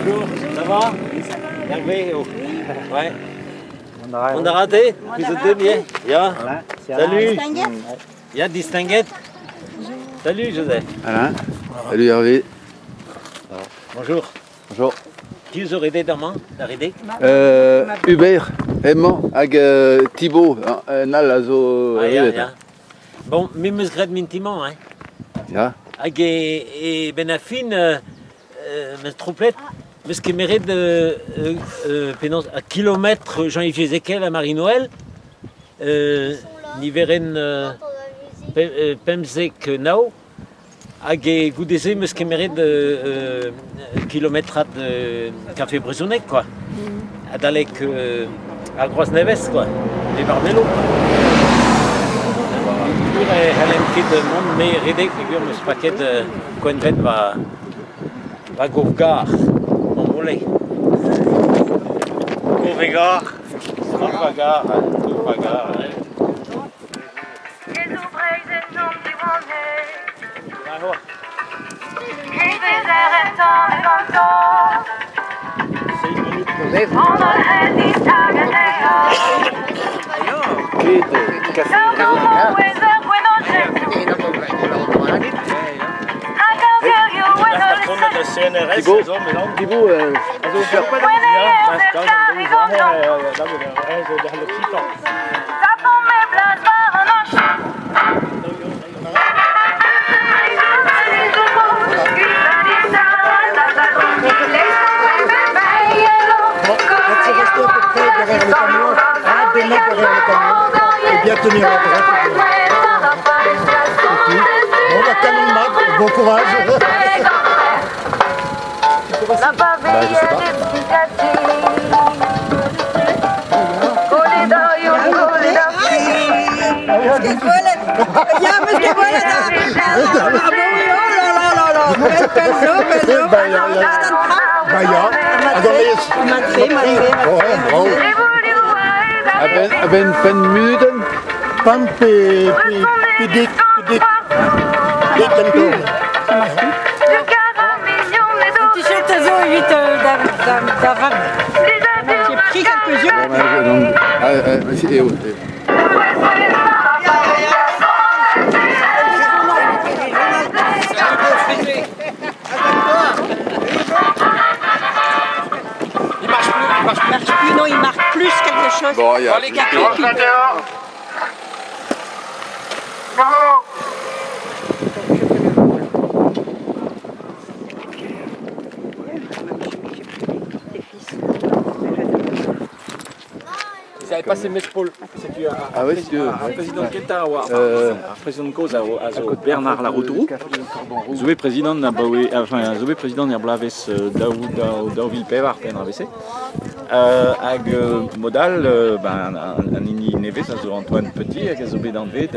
Bonjour, ça va? Hervé, oh. Ouais. On a raté? Vous êtes bien? Ja. Salut. Ja, distinguette. Salut Joseph. Alain. Salut Hervé. Bonjour. Bonjour. Qui vous aurait aidé demain d'arriver? Hubert, Aimant, avec Thibaut, Nal, Azo. Ja. Bon, mais me grade mintimement, hein. Ja. Avec Benafin, me troupette, mais ce qui mérite à kilomètre Jean-Yves Ézéchiel à Marie-Noël, Niveren Pemzek Nao, avec Goudézé, mais ce qui mérite kilomètre de Café Brezonec, quoi. Adalek à Grosse Neves, quoi. Les Barbello. Helen Kid Monde, mais Redek, figure, mais ce paquet de Coenvet va Gouvgar, mon volet. Gouvgar. Gouvgar. Thibaut, et bien tenir la droite. Bon, bah, calme, bon courage. je sais pas. Ben müden. Pan pidik. T-shirt Azo évite d'avoir. J'ai pris quelques yeux. Non, il marque plus quelque chose. Bon, il y a Ils avaient passé mes épaules. Ah ouais, si tu veux. Président Kentarawa, président de cause à Bernard Laroutourou, Zoué président Zoué président Nerblaves Daouville Pévar PNRVC, avec modal Anini Neves, Antoine Petit, avec Zobé d'Anvé,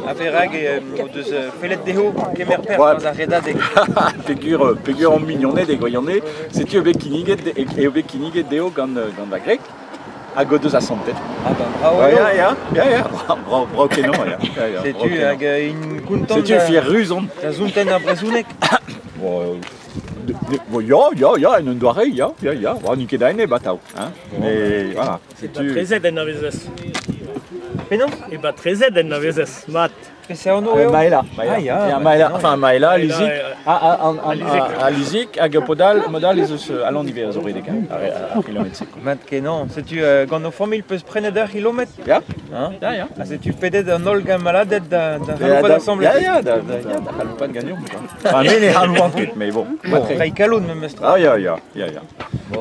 Averag Felet Deho, Kemer Père, Zareda des figure en mignonnet, des goyonnets, c'est tu Obekiniget Deo Ganda grec, à Godeus à Santé. Ah ben bravo. Bravo Kenon, c'est tu avec une content. C'est tu fier rusant. La Zunten à Brezounek. Ja, une doirée, ja. On n'y qu'est batao, hein. Mais voilà, c'est tu. Très aide en avezes. Mais non. Et bah très aide en avezes. Mat. C'est en Oreo. Maëla. Maëla, Lizik. À Lizik, à Podal, modal, ils allons d'hiver, ils auraient des cas, à kilomètres. Mat que non. C'est tu quand nos familles peuvent prendre d'un kilomètre. Ja. Ah, c'est tu fais d'un olga malade d'un haloupa d'assemblée. Ja, d'un haloupa de gagnant. Enfin, mais les haloupas, mais bon. Raikaloun même stra. Ja.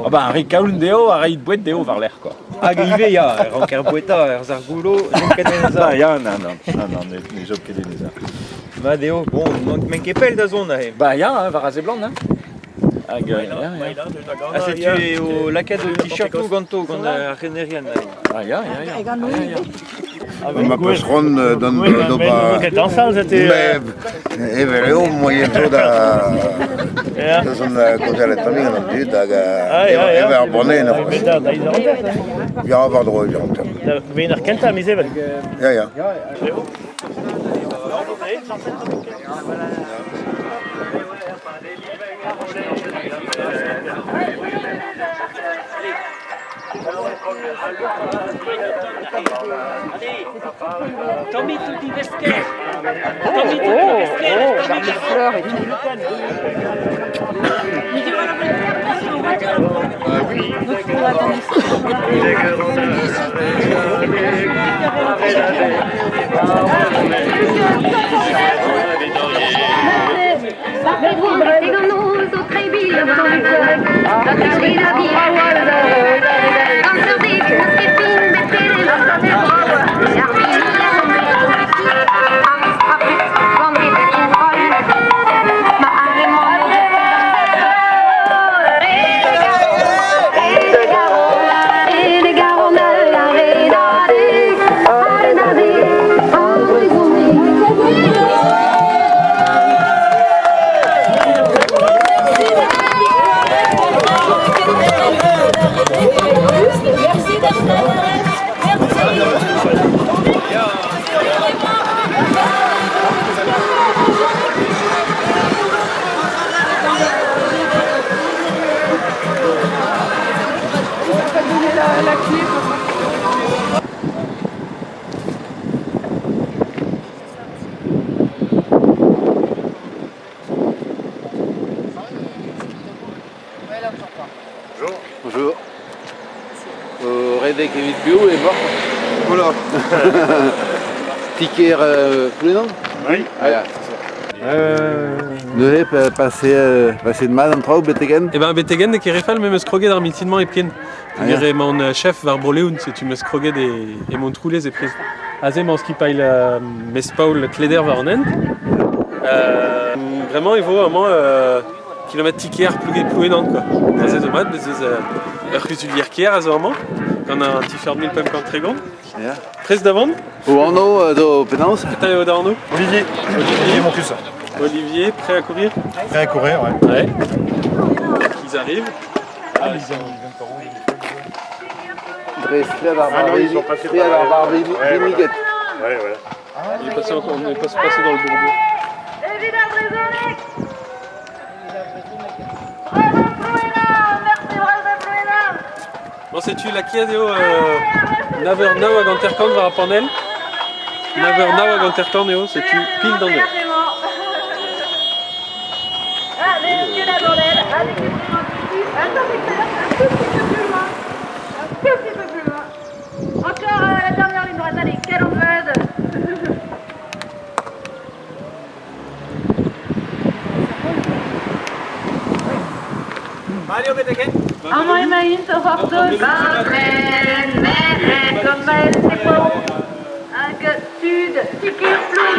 Ah bah, Raikaloun deo, à Raid Bouet deo, var l'air, quoi. Ah, Givé, ya, Ranker Boueta, Erzargulo, Nenkenenza. Ah, ja, non, les jobs qu'elle est déjà. Bah, Deo, bon, men kepel da zone, eh. Bah, ja, var assez blanc, hein. Ah, c'est tu au laquette de t-shirt ou ganto, quand à Renerian. Ah, ja. Ma passeron dan doba. Evereo moyen da son côté también non dit daga ever bonné na. Ja avoir droit ja. Mais il Kenta mais c'est Ja. Tommy tutti vesquet. Tommy tutti vesquet. Tommy les fleurs et tout. Bonjour. Redek evit bio et mort. Oula. Ticker tous les noms. Oui. Neuve passer de mal en trau betegen. Eh ben betegen de kerefal me skroget ar mitinman e pken. Gere mon chef var broleun se tu me skroget e mon troulez e prez. Azem en ski pail mes paul kleder var an end. Vraiment evo vraiment kilomètre ticker plus énorme quoi. Ça c'est dommage mais c'est rusulier kier à vraiment quand on a un petit ferme mille pem quand très grand. Presse d'avant. Ou Arnaud do Pénance. T'as au d'Arnaud. Olivier. Olivier Montus. Olivier, prêt à courir. Prêt à courir, ouais. Ouais. Ils arrivent. Ah, ils viennent par où? Ils sont passés par la Miguette. Ouais, voilà. On est passé dans le Bourgoin. Bon, c'est-tu la Kiadeo Naver Now à Ganterkorn va à Panel. Naver Now à Ganterkorn, c'est-tu pile dans le. Allez, monsieur la bordel, allez, attendez, un tout petit peu plus loin. Un tout petit peu plus loin. Encore la dernière ligne droite, allez, quelle envede. Mario Betegen. Allemaal in mijn hinterhoofd. Comme elle, c'est pas où. Un sud, ticket, plus